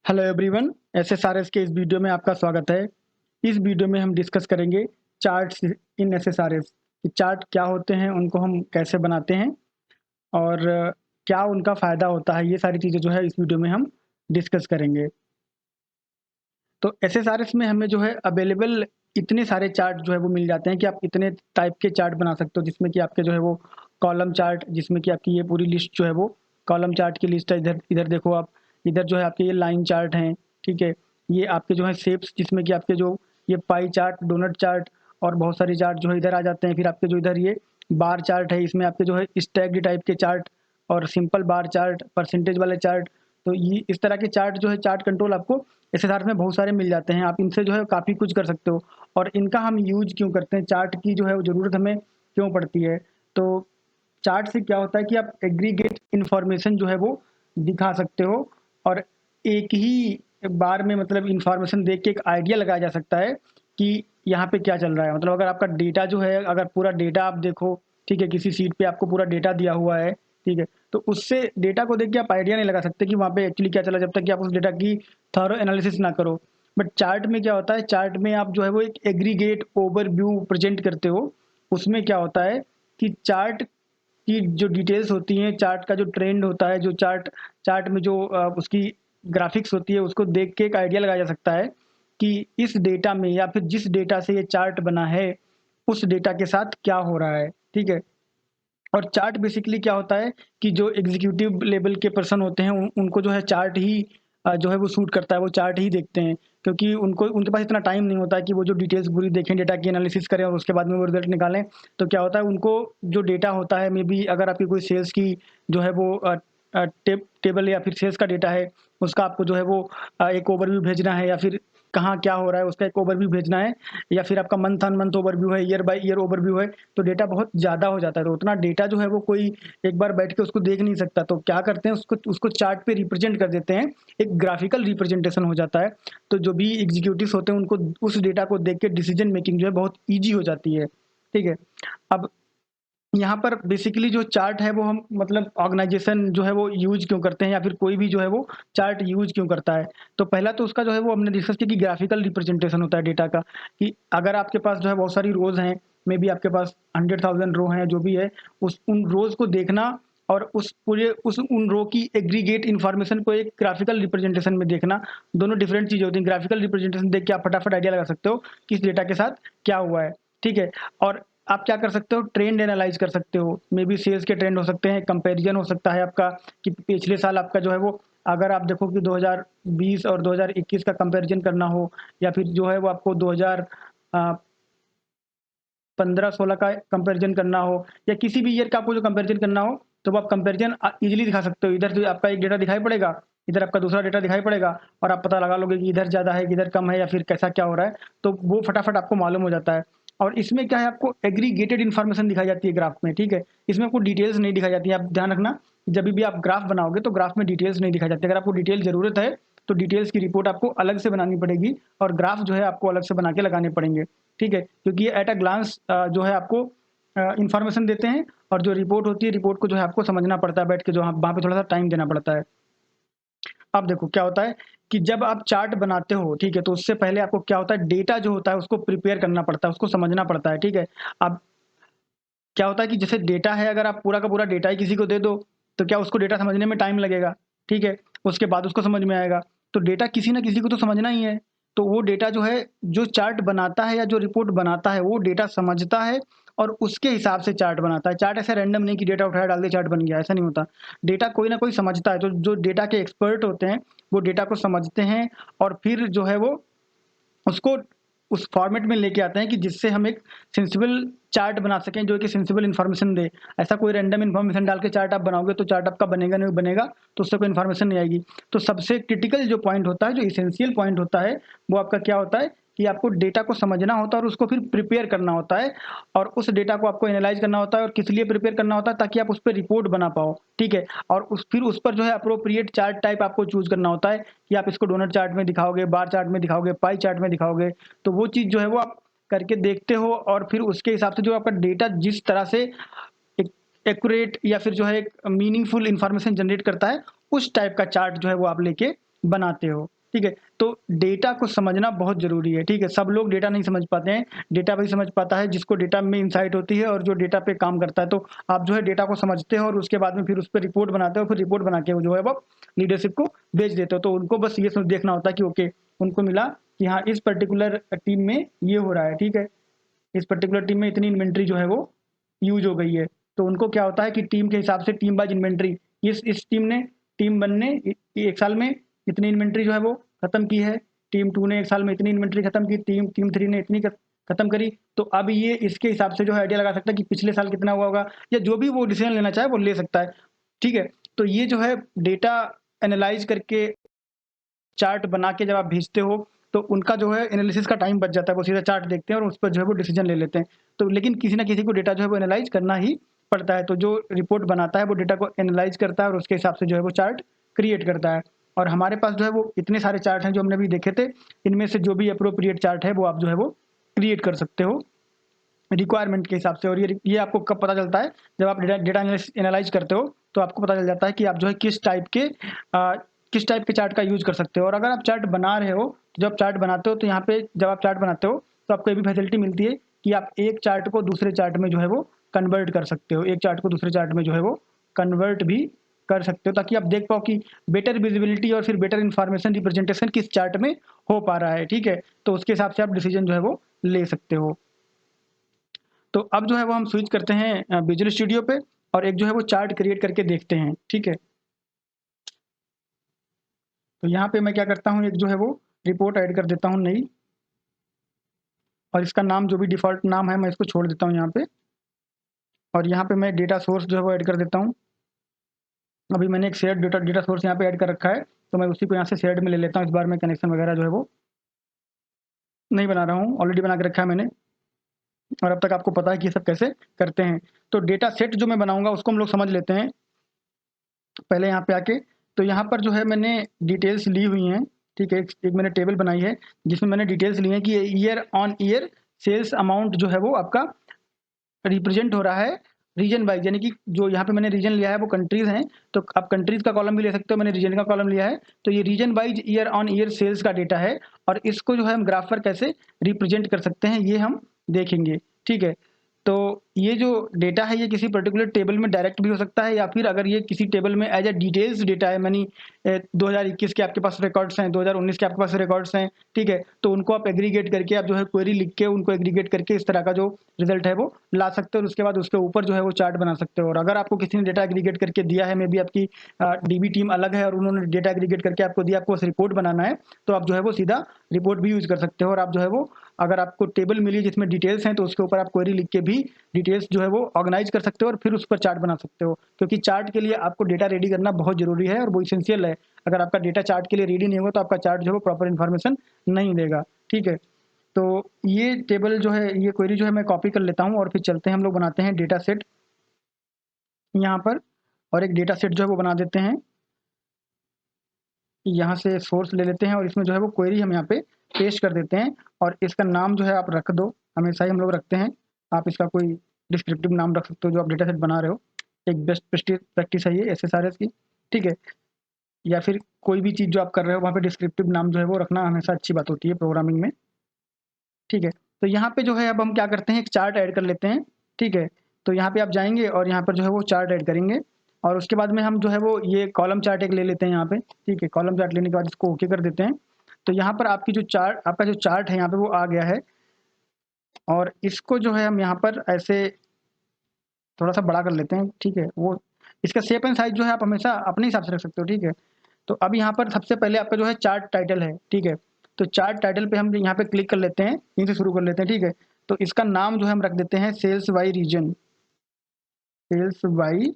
Hello everyone, एसएसआरएस के इस video में आपका स्वागत है। इस वीडियो में हम डिस्कस करेंगे चार्ट्स इन एसएसआरएस कि चार्ट क्या होते हैं, उनको हम कैसे बनाते हैं और क्या उनका फ़ायदा होता है। ये सारी चीज़ें जो है इस वीडियो में हम डिस्कस करेंगे। तो एसएसआरएस में हमें जो है अवेलेबल इतने सारे चार्ट जो है वो मिल जाते हैं कि आप इतने टाइप के चार्ट बना सकते हो, जिसमें कि आपके जो है वो कॉलम चार्ट, जिसमें कि आपकी ये पूरी लिस्ट जो है वो कॉलम चार्ट की लिस्ट है। इधर इधर देखो आप, इधर जो है आपके ये लाइन चार्ट हैं, ठीक है। ये आपके जो है शेप्स, जिसमें कि आपके जो ये पाई चार्ट, डोनट चार्ट और बहुत सारे चार्ट जो है इधर आ जाते हैं। फिर आपके जो इधर ये बार चार्ट है, इसमें आपके जो है स्टैक्ड टाइप के चार्ट और सिंपल बार चार्ट, परसेंटेज वाले चार्ट। तो ये इस तरह के चार्ट जो है, चार्ट कंट्रोल आपको एसएसआर में बहुत सारे मिल जाते हैं। आप इनसे जो है काफ़ी कुछ कर सकते हो। और इनका हम यूज क्यों करते हैं, चार्ट की जो है वो ज़रूरत हमें क्यों पड़ती है। तो चार्ट से क्या होता है कि आप एग्रीगेट इन्फॉर्मेशन जो है वो दिखा सकते हो और एक ही बार में मतलब इन्फॉर्मेशन देख के एक आइडिया लगाया जा सकता है कि यहाँ पे क्या चल रहा है। मतलब अगर आपका डेटा जो है, अगर पूरा डेटा आप देखो, ठीक है, किसी सीट पे आपको पूरा डेटा दिया हुआ है, ठीक है, तो उससे डेटा को देख के आप आइडिया नहीं लगा सकते कि वहाँ पे एक्चुअली क्या चला, जब तक कि आप उस डेटा की थॉरो एनालिसिस ना करो। बट चार्ट में क्या होता है, चार्ट में आप जो है वो एक एग्रीगेट ओवरव्यू प्रेजेंट करते हो। उसमें क्या होता है कि चार्ट की जो डिटेल्स होती हैं, चार्ट का जो ट्रेंड होता है, जो चार्ट चार्ट में जो उसकी ग्राफिक्स होती है, उसको देख के एक आइडिया लगाया जा सकता है कि इस डेटा में या फिर जिस डेटा से ये चार्ट बना है, उस डेटा के साथ क्या हो रहा है, ठीक है। और चार्ट बेसिकली क्या होता है कि जो एग्जीक्यूटिव लेवल के पर्सन होते हैं उनको जो है चार्ट ही जो है वो सूट करता है, वो चार्ट ही देखते हैं। क्योंकि उनको उनके पास इतना टाइम नहीं होता है कि वो जो डिटेल्स पूरी देखें, डेटा की एनालिसिस करें और उसके बाद में वो रिजल्ट निकालें। तो क्या होता है, उनको जो डेटा होता है, मे बी अगर आपकी कोई सेल्स की जो है वो टेबल या फिर सेल्स का डेटा है, उसका आपको जो है वो एक ओवरव्यू भेजना है, या फिर कहाँ क्या हो रहा है उसका एक ओवरव्यू भेजना है, या फिर आपका मंथ ऑन मंथ ओवरव्यू है, ईयर बाय ईयर ओवरव्यू है, तो डेटा बहुत ज़्यादा हो जाता है। तो उतना डेटा जो है वो कोई एक बार बैठ के उसको देख नहीं सकता। तो क्या करते हैं, उसको उसको चार्ट पे रिप्रेजेंट कर देते हैं, एक ग्राफिकल रिप्रेजेंटेशन हो जाता है। तो जो भी एग्जीक्यूटिव्स होते हैं उनको उस डेटा को देख के डिसीजन मेकिंग जो है बहुत ईजी हो जाती है, ठीक है। अब यहाँ पर बेसिकली जो चार्ट है वो हम मतलब ऑर्गेनाइजेशन जो है वो यूज क्यों करते हैं, या फिर कोई भी जो है वो चार्ट यूज क्यों करता है। तो पहला तो उसका जो है वो हमने डिस्कस किया कि ग्राफिकल रिप्रेजेंटेशन होता है डेटा का, कि अगर आपके पास जो है बहुत सारी रोज हैं, मे बी आपके पास 100,000 रो हैं, जो भी है, उस उन रोज को देखना और उस पूरे उस उन रो की एग्रीगेट इन्फॉर्मेशन को एक ग्राफिकल रिप्रेजेंटेशन में देखना, दोनों डिफरेंट चीजें होती हैं। ग्राफिकल रिप्रेजेंटेशन देख के आप फटाफट आइडिया लगा सकते हो कि इस डेटा के साथ क्या हुआ है, ठीक है। और आप क्या कर सकते हो, ट्रेंड एनालाइज कर सकते हो। मे बी सेल्स के ट्रेंड हो सकते हैं, कंपैरिजन हो सकता है आपका कि पिछले साल आपका जो है वो, अगर आप देखो कि 2020 और 2021 का कंपैरिजन करना हो, या फिर जो है वो आपको 2015-16 का कंपैरिजन करना हो, या किसी भी ईयर का आपको जो कंपैरिजन करना हो, तो वो आप कंपैरिजन इजीली दिखा सकते हो। इधर जो आपका एक डेटा दिखाई पड़ेगा, इधर आपका दूसरा डेटा दिखाई पड़ेगा, और आप पता लगा लोगे कि इधर ज़्यादा है कि इधर कम है, या फिर कैसा क्या हो रहा है। तो वो फटाफट आपको मालूम हो जाता है। और इसमें क्या है, आपको एग्रीगेटेड इन्फॉर्मेशन दिखाई जाती है ग्राफ में, ठीक है। इसमें आपको डिटेल्स नहीं दिखाई जाती है। आप ध्यान रखना, जब भी आप ग्राफ बनाओगे तो ग्राफ में डिटेल्स नहीं दिखाई जाती। अगर आपको डिटेल ज़रूरत है तो डिटेल्स की रिपोर्ट आपको अलग से बनानी पड़ेगी, और ग्राफ जो है आपको अलग से बना के लगाने पड़ेंगे, ठीक है। क्योंकि ये एट अ ग्लांस जो है आपको इन्फॉर्मेशन देते हैं, और जो रिपोर्ट होती है, रिपोर्ट को जो है आपको समझना पड़ता है बैठ के, जो वहाँ पे थोड़ा सा टाइम देना पड़ता है। अब देखो क्या होता है कि जब आप चार्ट बनाते हो, ठीक है, तो उससे पहले आपको क्या होता है, डेटा जो होता है उसको प्रिपेयर करना पड़ता है, उसको समझना पड़ता है, ठीक है। अब क्या होता है कि जैसे डेटा है, अगर आप पूरा का पूरा डेटा ही किसी को दे दो, तो क्या उसको डेटा समझने में टाइम लगेगा, ठीक है। उसके बाद उसको समझ में आएगा। तो डेटा किसी ना किसी को तो समझना ही है। तो वो डेटा जो है, जो चार्ट बनाता है या जो रिपोर्ट बनाता है, वो डेटा समझता है और उसके हिसाब से चार्ट बनाता है। चार्ट ऐसे रैंडम नहीं कि डेटा उठाया डाल दिया चार्ट बन गया, ऐसा नहीं होता। डेटा कोई ना कोई समझता है। तो जो डेटा के एक्सपर्ट होते हैं वो डेटा को समझते हैं, और फिर जो है वो उसको उस फॉर्मेट में लेके आते हैं कि जिससे हम एक सेंसिबल चार्ट बना सकें, जो कि सेंसिबल इन्फॉर्मेशन दे। ऐसा कोई रैंडम इन्फॉर्मेशन डाल के चार्ट आप बनाओगे तो चार्ट आपका बनेगा नहीं बनेगा, तो उससे कोई इन्फॉर्मेशन नहीं आएगी। तो सबसे क्रिटिकल जो पॉइंट होता है, जो इसेंशियल पॉइंट होता है, वो आपका क्या होता है कि आपको डेटा को समझना होता है और उसको फिर प्रिपेयर करना होता है, और उस डेटा को आपको एनालाइज करना होता है। और किस लिए प्रिपेयर करना होता है, ताकि आप उस पर रिपोर्ट बना पाओ, ठीक है। और फिर उस पर जो है अप्रोप्रिएट चार्ट टाइप आपको चूज करना होता है कि आप इसको डोनट चार्ट में दिखाओगे, बार चार्ट में दिखाओगे, पाई चार्ट में दिखाओगे। तो वो चीज़ जो है वो आप करके देखते हो, और फिर उसके हिसाब से जो आपका डेटा जिस तरह से एक एक्यूरेट या फिर जो है एक मीनिंगफुल इंफॉर्मेशन जनरेट करता है, उस टाइप का चार्ट जो है वो आप लेके बनाते हो। ठीक है, तो डेटा को समझना बहुत ज़रूरी है। ठीक है, सब लोग डेटा नहीं समझ पाते हैं, डेटा वही समझ पाता है जिसको डेटा में इनसाइट होती है और जो डेटा पे काम करता है। तो आप जो है डेटा को समझते हो और उसके बाद में फिर उस पे रिपोर्ट बनाते हो, फिर रिपोर्ट बना के वो जो है वो लीडरशिप को भेज देते हो। तो उनको बस ये देखना होता है कि ओके, उनको मिला कि हाँ, इस पर्टिकुलर टीम में ये हो रहा है। ठीक है, इस पर्टिकुलर टीम में इतनी इन्वेंट्री जो है वो यूज हो गई है। तो उनको क्या होता है कि टीम के हिसाब से टीम वाइज इन्वेंट्री, इस टीम ने, टीम 1 ने एक साल में इतनी इन्वेंट्री जो है वो खत्म की है, टीम 2 ने एक साल में इतनी इन्वेंट्री खत्म की, टीम 3 ने इतनी खत्म करी। तो अब ये इसके हिसाब से जो है आइडिया लगा सकता है कि पिछले साल कितना हुआ होगा, या जो भी वो डिसीजन लेना चाहे वो ले सकता है। ठीक है, तो ये जो है डेटा एनालाइज करके चार्ट बना के जब आप भेजते हो तो उनका जो है एनालिसिस का टाइम बच जाता है, वो सीधा चार्ट देखते हैं और उस पर जो है वो डिसीजन ले लेते हैं। तो लेकिन किसी ना किसी को डेटा जो है वो एनालाइज करना ही पड़ता है। तो जो रिपोर्ट बनाता है वो डेटा को एनालाइज करता है और उसके हिसाब से जो है वो चार्ट क्रिएट करता है। और हमारे पास जो है वो इतने सारे चार्ट हैं जो हमने अभी देखे थे, इनमें से जो भी अप्रोप्रिएट चार्ट है वो आप जो है वो क्रिएट कर सकते हो रिक्वायरमेंट के हिसाब से। और ये आपको कब पता चलता है, जब आप डेटा एनालाइज करते हो तो आपको पता चल जाता है कि आप जो है किस टाइप के चार्ट का यूज कर सकते हो। और अगर आप चार्ट बना रहे हो, जब चार्ट बनाते हो तो यहाँ पे जब आप चार्ट बनाते हो तो आपको ये भी फैसिलिटी मिलती है कि आप एक चार्ट को दूसरे चार्ट में जो है वो कन्वर्ट कर सकते हो, एक चार्ट को दूसरे चार्ट में जो है वो कन्वर्ट भी कर सकते हो, ताकि आप देख पाओ कि बेटर विजिबिलिटी और फिर बेटर इंफॉर्मेशन रिप्रेजेंटेशन किस चार्ट में हो पा रहा है। ठीक है, तो उसके हिसाब से आप डिसीजन जो है वो ले सकते हो। तो अब जो है वो हम स्विच करते हैं विजुअल स्टूडियो पे और एक जो है वो चार्ट क्रिएट करके देखते हैं। ठीक है, तो यहाँ पे मैं क्या करता हूँ, एक जो है वो रिपोर्ट ऐड कर देता हूँ नई, और इसका नाम जो भी डिफ़ॉल्ट नाम है मैं इसको छोड़ देता हूँ यहाँ पे। और यहाँ पे मैं डेटा सोर्स जो है वो ऐड कर देता हूँ। अभी मैंने एक शेयर्ड डेटा सोर्स यहाँ पे ऐड कर रखा है, तो मैं उसी को यहाँ से शेयर्ड में ले लेता हूँ। इस बार मैं कनेक्शन वगैरह जो है वो नहीं बना रहा हूँ, ऑलरेडी बना के रखा है मैंने, और अब तक आपको पता है कि ये सब कैसे करते हैं। तो डेटा सेट जो मैं बनाऊंगा उसको हम लोग समझ लेते हैं पहले यहाँ पे आके। तो यहाँ पर जो है मैंने डिटेल्स ली हुई हैं। ठीक है, एक मैंने टेबल बनाई है जिसमें मैंने डिटेल्स ली हैं कि year on year sales amount जो है वो आपका रिप्रेजेंट हो रहा है रीजन वाइज, यानी कि जो यहाँ पे मैंने रीजन लिया है वो कंट्रीज हैं, तो आप कंट्रीज का कॉलम भी ले सकते हो, मैंने रीजन का कॉलम लिया है। तो ये region wise year on year sales का डेटा है, और इसको जो है हम ग्राफ पर कैसे रिप्रेजेंट कर सकते हैं ये हम देखेंगे। ठीक है, तो ये जो डेटा है ये किसी पर्टिकुलर टेबल में डायरेक्ट भी हो सकता है, या फिर अगर ये किसी टेबल में एज ए डिटेल्स डेटा है, यानी 2021 के आपके पास रिकॉर्ड्स हैं, 2019 के आपके पास रिकॉर्ड्स हैं। ठीक है, तो उनको आप एग्रीगेट करके आप जो है क्वेरी लिख के उनको एग्रीगेट करके इस तरह का जो रिजल्ट है वो ला सकते हो, और उसके बाद उसके ऊपर जो है वो चार्ट बना सकते हो। और अगर आपको किसी ने डेटा एग्रीगेट करके दिया है, मे बी आपकी डीबी टीम अलग है और उन्होंने डेटा एग्रीगेट करके आपको दिया, आपको बस रिपोर्ट बनाना है, तो आप जो है वो सीधा रिपोर्ट भी यूज कर सकते हो। और आप जो है वो अगर आपको टेबल मिली जिसमें डिटेल्स हैं तो उसके ऊपर आप क्वेरी लिख के भी डिटेल्स जो है वो ऑर्गेनाइज कर सकते हो और फिर उस पर चार्ट बना सकते हो। क्योंकि चार्ट के लिए आपको डेटा रेडी करना बहुत जरूरी है और वो इसेंशियल है। अगर आपका डेटा चार्ट के लिए रेडी नहीं होगा तो आपका चार्ट जो है वो प्रॉपर इन्फॉर्मेशन नहीं देगा। ठीक है, तो ये टेबल जो है, ये क्वेरी जो है मैं कॉपी कर लेता हूँ और फिर चलते हैं हम लोग बनाते हैं डेटा सेट यहाँ पर, और एक डेटा सेट जो है वो बना देते हैं। यहाँ से सोर्स ले लेते हैं और इसमें जो है वो क्वेरी हम यहाँ पे पेस्ट कर देते हैं, और इसका नाम जो है आप रख दो, हमेशा ही हम लोग रखते हैं। आप इसका कोई डिस्क्रिप्टिव नाम रख सकते हो जो आप डेटा सेट बना रहे हो, एक बेस्ट प्रैक्टिस है ये SSRS की। ठीक है, या फिर कोई भी चीज़ जो आप कर रहे हो वहाँ पे डिस्क्रिप्टिव नाम जो है वो रखना हमेशा अच्छी बात होती है प्रोग्रामिंग में। ठीक है, तो यहाँ पे जो है अब हम क्या करते हैं, एक चार्ट ऐड कर लेते हैं। ठीक है, तो यहाँ पे आप जाएंगे और यहाँ पर जो है वो चार्ट ऐड करेंगे, और उसके बाद में हम जो है वो ये कॉलम चार्ट एक ले लेते हैं यहाँ पे। ठीक है, कॉलम चार्ट लेने के बाद इसको ओके कर देते हैं। तो यहाँ पर आपका जो चार्ट है यहाँ पे वो आ गया है, और इसको जो है हम यहाँ पर ऐसे थोड़ा सा बड़ा कर लेते हैं। ठीक है, वो इसका शेप एंड साइज जो है आप हमेशा अपने हिसाब से रख सकते हो। ठीक है, तो अब यहाँ पर सबसे पहले आपका जो है चार्ट टाइटल है। ठीक है, तो चार्ट टाइटल पे हम यहाँ पे क्लिक कर लेते हैं, यहीं से शुरू कर लेते हैं। ठीक है, तो इसका नाम जो है हम रख देते हैं sales by region, sales by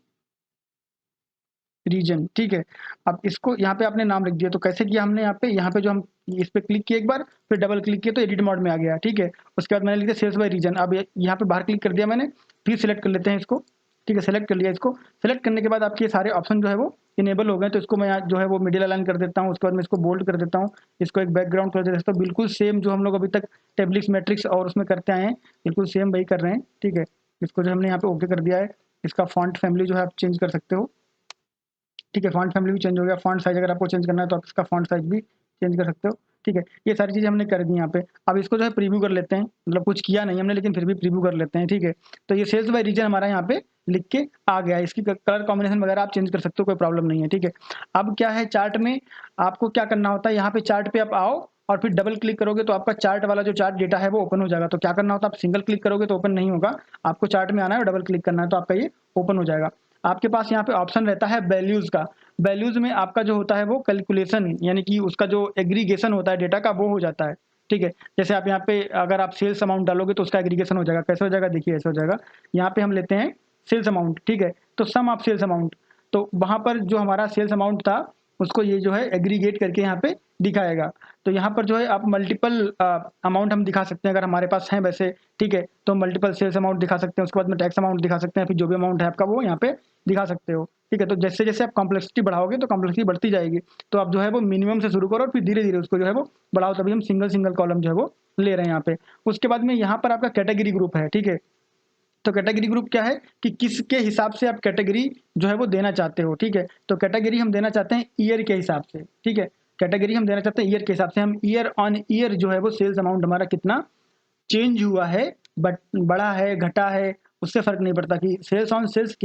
region. ठीक है, अब इसको यहाँ पे आपने नाम लिख दिया, तो कैसे किया हमने यहाँ पे जो हम इस पे क्लिक किए एक बार, फिर डबल क्लिक किए तो एडिट मोड में आ गया। ठीक है, उसके बाद मैंने लिख दिया सेल्स बाय रीजन। अब यहाँ पे बाहर क्लिक कर दिया मैंने, फिर सिलेक्ट कर लेते हैं इसको। ठीक है, सेलेक्ट कर लिया इसको। सेलेक्ट करने के बाद आपके ये सारे ऑप्शन जो है वो इनेबल हो गए, तो इसको मैं यहाँ जो है वो मिडिल अलाइन कर देता हूँ। उसके बाद मैं इसको बोल्ड कर देता हूँ, इसको एक बैकग्राउंड कर देता हूँ। बिल्कुल सेम जो हम लोग अभी तक टेब्लिक्स मैट्रिक्स और उसमें करते आए हैं, बिल्कुल सेम वही कर रहे हैं। ठीक है, इसको जो हमने यहाँ पे ओके कर दिया है, इसका फॉन्ट फैमिली जो है आप चेंज कर सकते हो। ठीक है, फॉन्ट फैमिली भी चेंज हो गया, फॉन्ट साइज अगर आपको चेंज करना है तो आप इसका फॉन्ट साइज भी चेंज कर सकते हो। ठीक है, ये सारी चीज़ें हमने कर दी यहाँ पे। अब इसको जो है प्रीव्यू कर लेते हैं, मतलब कुछ किया नहीं हमने लेकिन फिर भी प्रीव्यू कर लेते हैं। ठीक है, तो ये सेल्स बाय रीजन हमारा यहाँ पे लिख के आ गया है। इसकी कलर कॉम्बिनेशन वगैरह आप चेंज कर सकते हो, कोई प्रॉब्लम नहीं है। ठीक है, अब क्या है चार्ट में आपको क्या करना होता है, यहाँ पे चार्ट पे आप आओ और फिर डबल क्लिक करोगे तो आपका चार्ट वाला जो चार्ट डेटा है वो ओपन हो जाएगा। तो क्या करना होता है, आप सिंगल क्लिक करोगे तो ओपन नहीं होगा, आपको चार्ट में आना है और डबल क्लिक करना है तो आपका ये ओपन हो जाएगा। आपके पास यहाँ पे ऑप्शन रहता है वैल्यूज का। वैल्यूज में आपका जो होता है वो कैलकुलेशन, यानी कि उसका जो एग्रीगेशन होता है डेटा का वो हो जाता है। ठीक है, जैसे आप यहाँ पे अगर आप सेल्स अमाउंट डालोगे तो उसका एग्रीगेशन हो जाएगा। कैसे हो जाएगा, देखिए ऐसे हो जाएगा। यहाँ पे हम लेते हैं सेल्स अमाउंट। ठीक है, तो सम ऑफ सेल्स अमाउंट, तो वहां पर जो हमारा सेल्स अमाउंट था उसको ये जो है एग्रीगेट करके यहाँ पे दिखाएगा। तो यहाँ पर जो है आप मल्टीपल अमाउंट हम दिखा सकते हैं अगर हमारे पास है वैसे। ठीक है, तो मल्टीपल सेल्स अमाउंट दिखा सकते हैं, उसके बाद में टैक्स अमाउंट दिखा सकते हैं, फिर जो भी अमाउंट है आपका वो यहाँ पे दिखा सकते हो। ठीक है, तो जैसे जैसे आप कॉम्प्लेक्सिटी बढ़ाओगे तो कॉम्प्लेक्सिटी बढ़ती जाएगी। तो आप जो है वो मिनिमम से शुरू करो और फिर धीरे धीरे उसको जो है वो बढ़ाओ, तभी हम सिंगल सिंगल कॉलम जो है वो ले रहे हैं यहाँ पे। उसके बाद में यहाँ पर आपका कैटेगरी ग्रुप है। ठीक है, तो कैटेगरी ग्रुप क्या है कि किसके हिसाब से आप कैटेगरी जो है वो देना चाहते हो। ठीक है, तो कैटेगरी हम देना चाहते हैं ईयर के हिसाब से। ठीक है, कैटेगरी हम देना चाहते हैं ईयर के हिसाब से। हम ईयर ऑन ईयर जो है वो सेल्स अमाउंट हमारा कितना चेंज हुआ है, बट बढ़ा है घटा है उससे फर्क नहीं पड़ता, कि sales on sales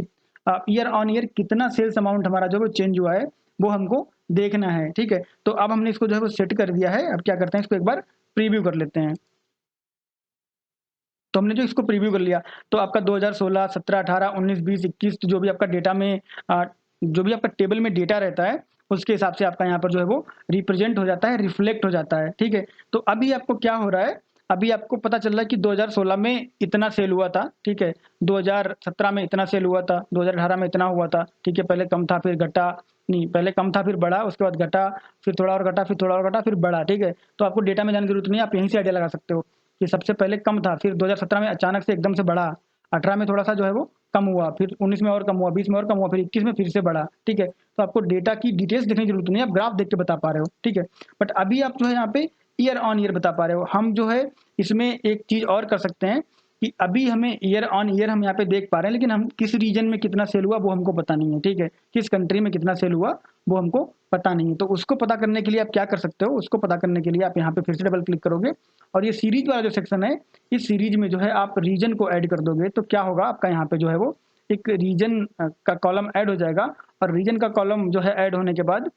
year on year कितना सेल्स अमाउंट हमारा जो है वो चेंज हुआ है वो हमको देखना है। ठीक है, तो अब हमने इसको जो है वो सेट कर दिया है। अब क्या करते हैं, इसको एक बार प्रीव्यू कर लेते हैं। तो हमने जो इसको प्रीव्यू कर लिया तो आपका 2016, 17, 18, 19, 20, 21 जो भी आपका डेटा में जो भी आपका टेबल में डेटा रहता है उसके हिसाब से आपका यहाँ पर जो है वो रिप्रेजेंट हो जाता है, रिफ्लेक्ट हो जाता है। ठीक है, तो अभी आपको क्या हो रहा है, अभी आपको पता चल रहा है कि 2016 में इतना सेल हुआ था। ठीक है, 2017 में इतना सेल हुआ था, 2018 में इतना हुआ था। ठीक है, पहले कम था फिर घटा, नहीं पहले कम था फिर बढ़ा, उसके बाद घटा, फिर थोड़ा और घटा, फिर थोड़ा और घटा, फिर बढ़ा। ठीक है, तो आपको डेटा में जाने की जरूरत नहीं है, आप यहीं से आइडिया लगा सकते हो कि सबसे पहले कम था, फिर 2017 में अचानक से एकदम से बढ़ा, 18 में थोड़ा सा जो है वो कम हुआ, फिर 19 में और कम हुआ, 20 में और कम हुआ, फिर 21 में फिर से बढ़ा। ठीक है, तो आपको डेटा की डिटेल्स देखने की जरूरत नहीं है, आप ग्राफ देख के बता पा रहे हो। ठीक है, बट अभी आप जो है यहाँ पे ईयर ऑन ईयर बता पा रहे हो। हम जो है इसमें एक चीज और कर सकते हैं कि अभी हमें ईयर ऑन ईयर हम यहाँ पे देख पा रहे हैं, लेकिन हम किस रीजन में कितना सेल हुआ वो हमको पता नहीं है। ठीक है, किस कंट्री में कितना सेल हुआ वो हमको पता नहीं है। तो उसको पता करने के लिए आप क्या कर सकते हो, उसको पता करने के लिए आप यहाँ पे फिर से डबल क्लिक करोगे और ये सीरीज वाला जो सेक्शन है, इस सीरीज में जो है आप रीजन को ऐड कर दोगे तो क्या होगा, आपका यहाँ पे जो है वो एक रीजन का कॉलम ऐड हो जाएगा। और रीजन का कॉलम जो है ऐड होने के बाद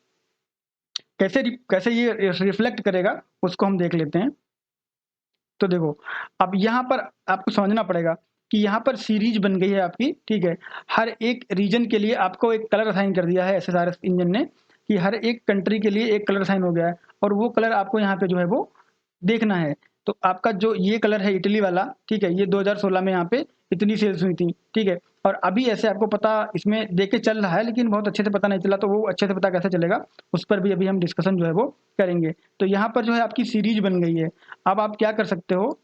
कैसे कैसे ये रिफ्लेक्ट करेगा उसको हम देख लेते हैं। तो देखो, अब यहाँ पर आपको समझना पड़ेगा कि यहाँ पर सीरीज बन गई है आपकी। ठीक है, हर एक रीजन के लिए आपको एक कलर असाइन कर दिया है एसएसआरएस इंजन ने, कि हर एक कंट्री के लिए एक कलर असाइन हो गया है और वो कलर आपको यहाँ पे जो है वो देखना है। तो आपका जो ये कलर है इटली वाला, ठीक है, ये 2016 में यहाँ पे इतनी सेल्स हुई थी। ठीक है, और अभी ऐसे आपको पता इसमें देख के चल रहा है लेकिन बहुत अच्छे से पता नहीं चला, तो वो अच्छे से पता कैसे चलेगा उस पर भी अभी हम डिस्कशन जो है वो करेंगे। तो यहाँ पर जो है आपकी सीरीज बन गई है। अब आप क्या कर सकते हो,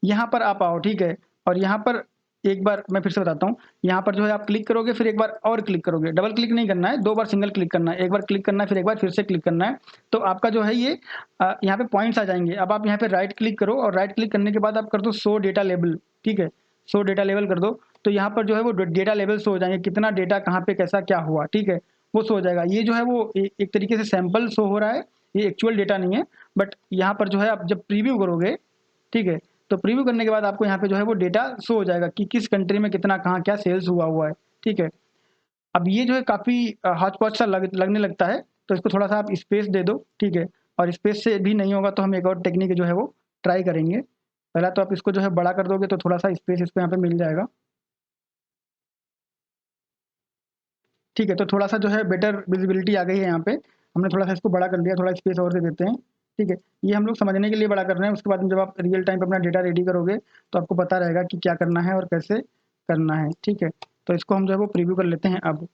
यहाँ पर आप आओ। ठीक है, और यहाँ पर एक बार मैं फिर से बताता हूँ, यहाँ पर जो है आप क्लिक करोगे, फिर एक बार और क्लिक करोगे, डबल क्लिक नहीं करना है, 2 बार सिंगल क्लिक करना है, एक बार क्लिक करना है फिर एक बार फिर से क्लिक करना है। तो आपका जो है ये यहाँ पे पॉइंट्स आ जाएंगे। अब आप यहाँ पे राइट क्लिक करो और राइट क्लिक करने के बाद आप कर दो शो डेटा लेबल। ठीक है, शो डेटा लेवल कर दो, तो यहाँ पर जो है वो डेटा लेवल शो हो जाएंगे, कितना डेटा कहाँ पे कैसा क्या हुआ। ठीक है, वो शो हो जाएगा। ये जो है वो एक तरीके से सैंपल शो हो रहा है, ये एक्चुअल डेटा नहीं है। बट यहाँ पर जो है आप जब प्रीव्यू करोगे, ठीक है, तो प्रीव्यू करने के बाद आपको यहाँ पे जो है वो डेटा शो हो जाएगा कि किस कंट्री में कितना कहाँ क्या सेल्स हुआ है। ठीक है, अब ये जो है काफ़ी हॉच पॉच सा लगने लगता है, तो इसको थोड़ा सा आप स्पेस दे दो। ठीक है, और स्पेस से भी नहीं होगा तो हम एक और टेक्निक जो है वो ट्राई करेंगे। पहला तो आप इसको जो है बड़ा कर दोगे तो थोड़ा सा स्पेस इसको यहाँ पे मिल जाएगा। ठीक है, तो थोड़ा सा जो है बेटर विजिबिलिटी आ गई है यहाँ पे, हमने थोड़ा सा इसको बड़ा कर लिया, थोड़ा स्पेस और दे देते हैं। ठीक है, ये हम लोग समझने के लिए बड़ा कर रहे हैं, उसके बाद में जब आप रियल टाइम पे अपना डेटा रेडी करोगे तो आपको पता रहेगा कि क्या करना है और कैसे करना है। ठीक है, तो इसको हम जो है वो प्रीव्यू कर लेते हैं अब।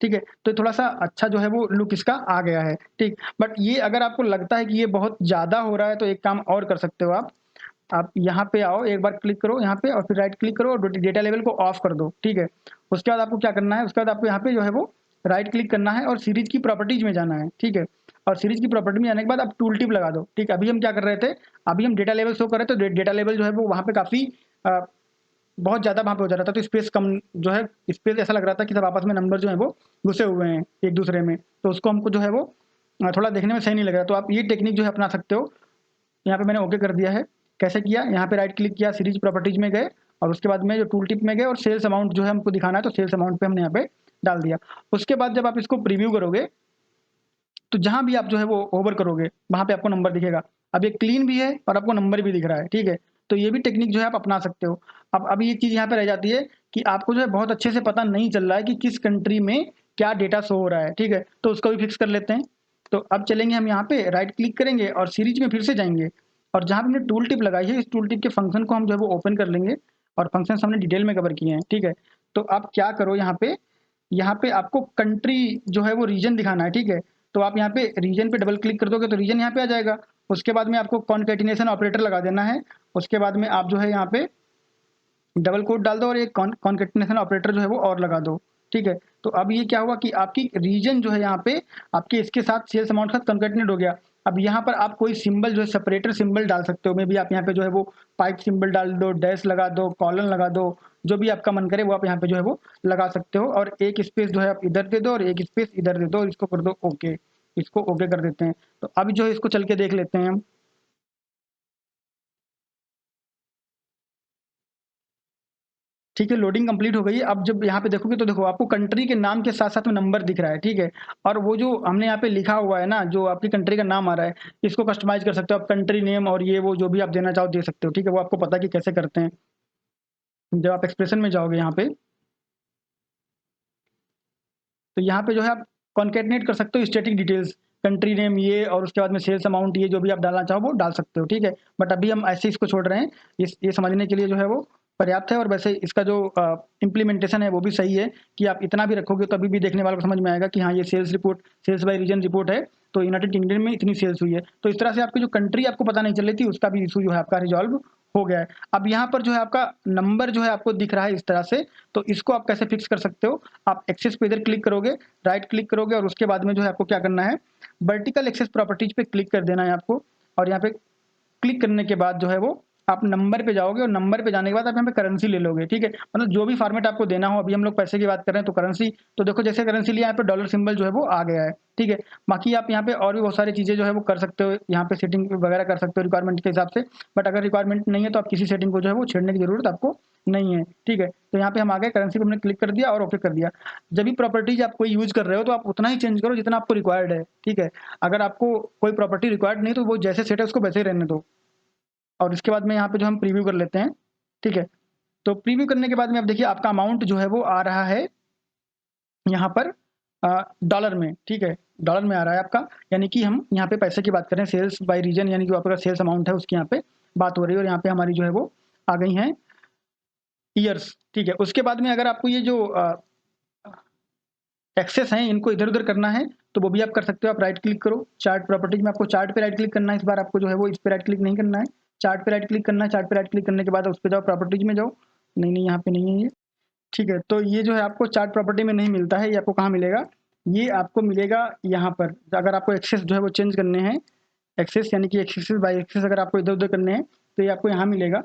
ठीक है, तो थोड़ा सा अच्छा जो है वो लुक इसका आ गया है। ठीक, बट ये अगर आपको लगता है कि ये बहुत ज़्यादा हो रहा है तो एक काम और कर सकते हो आप यहाँ पे आओ, एक बार क्लिक करो यहाँ पे और फिर राइट क्लिक करो और डेटा लेवल को ऑफ कर दो। ठीक है, उसके बाद आपको क्या करना है, उसके बाद आपको यहाँ पे जो है वो राइट क्लिक करना है और सीरीज की प्रॉपर्टीज में जाना है। ठीक है, और सीरीज की प्रॉपर्टी में जाने के बाद आप टूल टिप लगा दो। ठीक है, अभी हम क्या कर रहे थे, अभी हम डेटा लेवल शो कर रहे थे, तो डेटा लेवल जो है वो वहाँ पे काफ़ी बहुत ज़्यादा वहाँ पे हो जा रहा था, तो स्पेस कम जो है, स्पेस ऐसा लग रहा था कि सब आपस में नंबर जो है वो घुसे हुए हैं एक दूसरे में, तो उसको हमको जो है वो थोड़ा देखने में सही नहीं लग रहा। तो आप ये टेक्निक जो है अपना सकते हो। यहाँ पे मैंने ओके कर दिया है। कैसे किया, यहाँ पे राइट क्लिक किया, सीरीज प्रॉपर्टीज में गए और उसके बाद में जो टूल टिप में गए और सेल्स अमाउंट जो है हमको दिखाना है, तो सेल्स अमाउंट पे हमने यहाँ पे डाल दिया। उसके बाद जब आप इसको प्रीव्यू करोगे तो जहाँ भी आप जो है वो ओवर करोगे वहाँ पे आपको नंबर दिखेगा। अब ये क्लीन भी है और आपको नंबर भी दिख रहा है, ठीक है। तो ये भी टेक्निक जो है आप अपना सकते हो। अब अभी एक चीज़ यहाँ पे रह जाती है कि आपको जो है बहुत अच्छे से पता नहीं चल रहा है कि किस कंट्री में क्या डेटा शो हो रहा है, ठीक है। तो उसको भी फिक्स कर लेते हैं। तो अब चलेंगे हम यहाँ पे, राइट क्लिक करेंगे और सीरीज में फिर से जाएंगे और जहाँ पे हमने टूल टिप लगाई है, इस टूल टिप के फंक्शन को हम जो है वो ओपन कर लेंगे और फंक्शन हमने डिटेल में कवर किए हैं, ठीक है। तो आप क्या करो, यहाँ पे आपको कंट्री जो है वो रीजन दिखाना है, ठीक है। तो आप यहाँ पे रीजन पे डबल क्लिक कर दोगे तो रीजन यहाँ पे आ जाएगा। उसके बाद में आपको कॉन्केटिनेशन ऑपरेटर लगा देना है। उसके बाद में आप जो है यहाँ पे डबल कोट डाल दो और एक कॉन्केटिनेशन ऑपरेटर जो है वो और लगा दो, ठीक है। तो अब ये क्या हुआ कि आपकी रीजन जो है यहाँ पे आपके इसके साथ सेल्स अमाउंट के साथ कॉन्केटिनेट हो गया। अब यहाँ पर आप कोई सिंबल जो है सेपरेटर सिंबल डाल सकते हो, मे भी आप यहाँ पे जो है वो पाइप सिंबल डाल दो, डैश लगा दो, कॉलन लगा दो, जो भी आपका मन करे वो आप यहाँ पे जो है वो लगा सकते हो। और एक स्पेस जो है आप इधर दे दो और एक स्पेस इधर दे दो, इसको कर दो ओके। इसको ओके कर देते हैं। तो अभी जो है इसको चल के देख लेते हैं हम। ठीक है, लोडिंग कंप्लीट हो गई है। अब जब यहाँ पे देखोगे तो देखो आपको कंट्री के नाम के साथ साथ में नंबर दिख रहा है, ठीक है। और वो जो हमने यहाँ पे लिखा हुआ है ना, जो आपकी कंट्री का नाम आ रहा है, इसको कस्टमाइज कर सकते हो आप, कंट्री नेम और ये वो जो भी आप देना चाहो दे सकते हो, ठीक है। वो आपको पता है कि कैसे करते हैं। जब आप एक्सप्रेशन में जाओगे यहाँ पे, तो यहाँ पे जो है आप कॉन्केटनेट कर सकते हो स्टैटिक डिटेल्स, कंट्री नेम ये और उसके बाद में सेल्स अमाउंट ये जो भी आप डालना चाहो वो डाल सकते हो, ठीक है। बट अभी हम ऐसे इसको छोड़ रहे हैं, ये समझने के लिए जो है वो पर्याप्त है। और वैसे इसका जो इम्प्लीमेंटेशन है वो भी सही है कि आप इतना भी रखोगे तो अभी भी देखने वालों को समझ में आएगा कि हाँ ये sales report, sales by region report है, तो यूनाइटेड किंगडम में इतनी सेल्स हुई है। तो इस तरह से आपकी जो कंट्री आपको पता नहीं चल रही थी उसका भी इशू जो है आपका रिजॉल्व हो गया है। अब यहाँ पर जो है आपका नंबर जो है आपको दिख रहा है इस तरह से, तो इसको आप कैसे फिक्स कर सकते हो। आप एक्सेस पे इधर क्लिक करोगे, राइट क्लिक करोगे और उसके बाद में जो है आपको क्या करना है, वर्टिकल एक्सेस प्रॉपर्टीज पे क्लिक कर देना है आपको। और यहाँ पे क्लिक करने के बाद जो है वो आप नंबर पे जाओगे और नंबर पे जाने के बाद आप यहाँ पे करेंसी ले लोगे, ठीक है। मतलब जो भी फॉर्मेट आपको देना हो, अभी हम लोग पैसे की बात कर रहे हैं तो करेंसी, तो देखो जैसे करेंसी लिया यहाँ पे डॉलर सिंबल जो है वो आ गया है, ठीक है। बाकी आप यहाँ पे और भी बहुत सारी चीज़ें जो है वो कर सकते हो, यहाँ पे सेटिंग वगैरह कर सकते हो रिक्वायरमेंट के हिसाब से। बट अगर रिक्वायरमेंट नहीं है तो आप किसी सेटिंग को जो है वो छेड़ने की जरूरत आपको नहीं है, ठीक है। तो यहाँ पे हम आ गए, करेंसी पे हमने क्लिक कर दिया और ओके कर दिया। जब भी प्रॉपर्टीज आप कोई यूज कर रहे हो तो आप उतना ही चेंज करो जितना आपको रिक्वायर्ड है, ठीक है। अगर आपको कोई प्रॉपर्टी रिक्वायर्ड नहीं तो वो जैसे सेट है उसको वैसे ही रहने दो। और इसके बाद में यहाँ पे जो हम प्रीव्यू कर लेते हैं, ठीक है। तो प्रीव्यू करने के बाद में अब देखिए आपका अमाउंट जो है वो आ रहा है यहाँ पर डॉलर में, ठीक है। डॉलर में आ रहा है आपका, यानी कि हम यहाँ पे पैसे की बात करें, सेल्स बाय रीजन यानी जो आपका सेल्स अमाउंट है उसकी यहाँ पे बात हो रही है। और यहाँ पे हमारी जो है वो आ गई हैं ईयर्स, ठीक है। उसके बाद में अगर आपको ये जो एक्सेस हैं इनको इधर उधर करना है तो वो भी आप कर सकते हो। आप राइट क्लिक करो, चार्ट प्रॉपर्टीज में आपको चार्ट पे राइट क्लिक करना है। इस बार आपको जो है वो इस पे राइट क्लिक नहीं करना है, चार्ट पे राइट क्लिक करना है। चार्ट पे राइट क्लिक करने के बाद उस पे जाओ, प्रॉपर्टीज में जाओ। नहीं नहीं, यहाँ पे नहीं है ये, ठीक है। तो ये जो है आपको चार्ट प्रॉपर्टी में नहीं मिलता है, ये आपको कहाँ मिलेगा, ये आपको मिलेगा यहाँ पर। अगर आपको एक्सेस जो है वो चेंज करने हैं, एक्सेस यानी कि एक्सेस बाय एक्सेस अगर आपको इधर उधर करने हैं तो ये आपको यहाँ मिलेगा।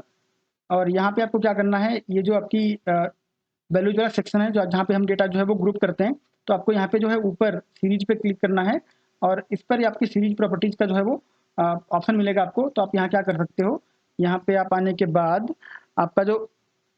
और यहाँ पे आपको क्या करना है, ये जो आपकी वैल्यूज वाला सेक्शन है जो जहाँ पे हम डेटा जो है वो ग्रुप करते हैं, तो आपको यहाँ पे जो है ऊपर सीरीज पे क्लिक करना है और इस पर आपकी सीरीज प्रॉपर्टीज का जो है वो ऑप्शन मिलेगा आपको। तो आप यहाँ क्या कर सकते हो, यहाँ पे आप आने के बाद आपका जो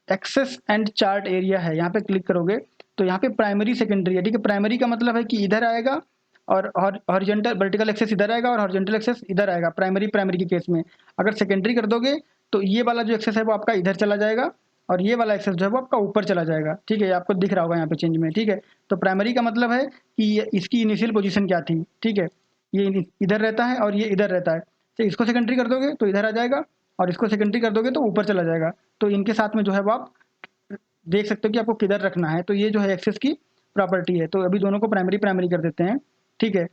एक्सेस एंड चार्ट एरिया है यहाँ पे क्लिक करोगे तो यहाँ पे प्राइमरी सेकेंडरी है, ठीक है। प्राइमरी का मतलब है कि इधर आएगा और हॉरिजॉन्टल वर्टिकल एक्सेस इधर आएगा और हॉरिजॉन्टल एक्सेस इधर आएगा, प्राइमरी प्राइमरी के केस में। अगर सेकेंडरी कर दोगे तो ये वाला जो एक्सेस है वो आपका इधर चला जाएगा और ये वाला एक्सेस जो है वो आपका ऊपर चला जाएगा, ठीक है। आपको दिख रहा होगा यहाँ पे चेंज में, ठीक है। तो प्राइमरी का मतलब है कि इसकी इनिशियल पोजीशन क्या थी, ठीक है। ये इधर रहता है और ये इधर रहता है। तो इसको सेकेंडरी कर दोगे तो इधर आ जाएगा और इसको सेकेंडरी कर दोगे तो ऊपर चला जाएगा। तो इनके साथ में जो है वो आप देख सकते हो कि आपको किधर रखना है। तो ये जो है एक्सेस की प्रॉपर्टी है। तो अभी दोनों को प्राइमरी प्राइमरी कर देते हैं, ठीक है।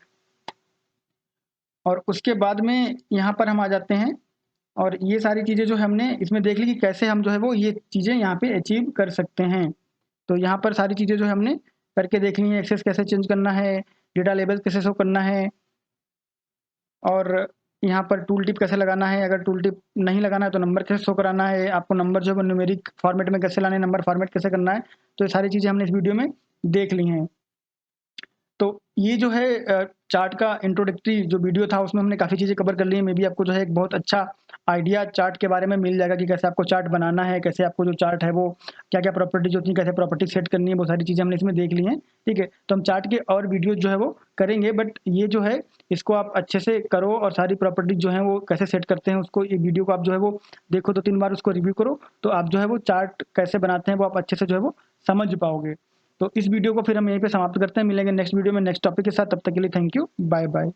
और उसके बाद में यहाँ पर हम आ जाते हैं और ये सारी चीज़ें जो हमने इसमें देख ली कि कैसे हम जो है वो ये चीज़ें यहाँ पे अचीव कर सकते हैं। तो यहाँ पर सारी चीज़ें जो हमने करके देख ली हैं, एक्सेस कैसे चेंज करना है, डेटा लेबल कैसे शो करना है और यहाँ पर टूल टिप कैसे लगाना है, अगर टूल टिप नहीं लगाना है तो नंबर कैसे शो कराना है, आपको नंबर जो है वो न्यूमेरिक फॉर्मेट में कैसे लाने, नंबर फॉर्मेट कैसे करना है, तो ये सारी चीज़ें हमने इस वीडियो में देख ली हैं। तो ये जो है चार्ट का इंट्रोडक्टरी जो वीडियो था उसमें हमने काफ़ी चीज़ें कवर कर ली हैं। मे बी आपको जो है एक बहुत अच्छा आइडिया चार्ट के बारे में मिल जाएगा कि कैसे आपको चार्ट बनाना है, कैसे आपको जो चार्ट है वो क्या-क्या प्रॉपर्टीज़ होती हैं, कैसे प्रॉपर्टी सेट करनी है, वो सारी चीज़ें हमने इसमें देख ली हैं, ठीक है। तो हम चार्ट के और वीडियोज़ जो है वो करेंगे, बट ये जो है इसको आप अच्छे से करो और सारी प्रॉपर्टीज़ जो हैं वो कैसे सेट करते हैं उसको, ये वीडियो को आप जो है वो देखो, 2-3 बार उसको रिव्यू करो, तो आप जो है वो चार्ट कैसे बनाते हैं वो आप अच्छे से जो है वो समझ पाओगे। तो इस वीडियो को फिर हम यहीं पे समाप्त करते हैं, मिलेंगे नेक्स्ट वीडियो में नेक्स्ट टॉपिक के साथ, तब तक के लिए थैंक यू, बाय बाय।